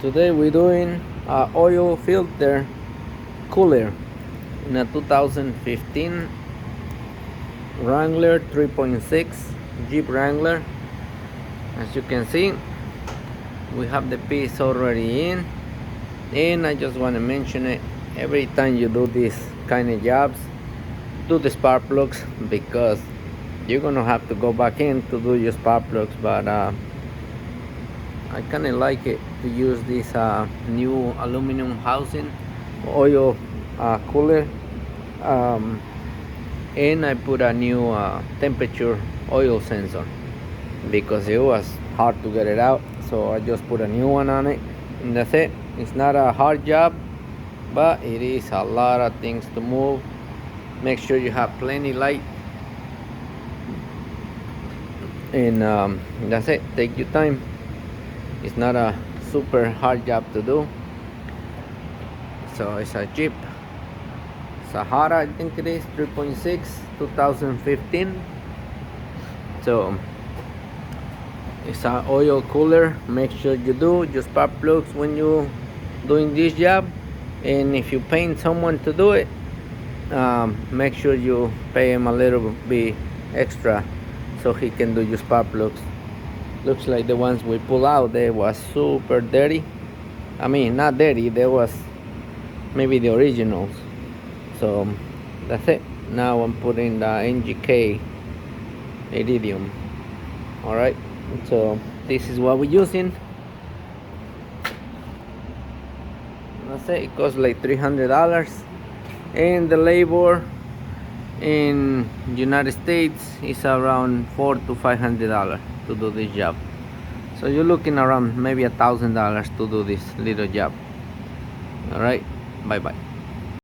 Today we're doing a oil filter cooler in a 2015 Wrangler 3.6 Jeep Wrangler. As you can see, we have the piece already in, and I just want to mention it, every time you do these kind of jobs, do the spark plugs, because you're gonna have to go back in to do your spark plugs. But I kind of like it to use this new aluminum housing oil cooler, and I put a new temperature oil sensor because it was hard to get it out, so I just put a new one on it, and that's it. It's not a hard job, but it is a lot of things to move. Make sure you have plenty light, and that's it. Take your time. It's not a super hard job to do. So it's a Jeep Sahara, I think it is, 3.6 2015. So it's an oil cooler. Make sure you do your spark plugs when you doing this job, and if you paying someone to do it, make sure you pay him a little bit extra so he can do your spark plugs. Looks like the ones we pull out, they was super dirty. I mean, not dirty, they was maybe the originals. So that's it. Now I'm putting the NGK Iridium. All right, so this is what we're using. That's it. It costs like $300, and the labor in United States is around $400 to $500 to do this job. So you're looking around maybe $1,000 to do this little job. All right, bye bye.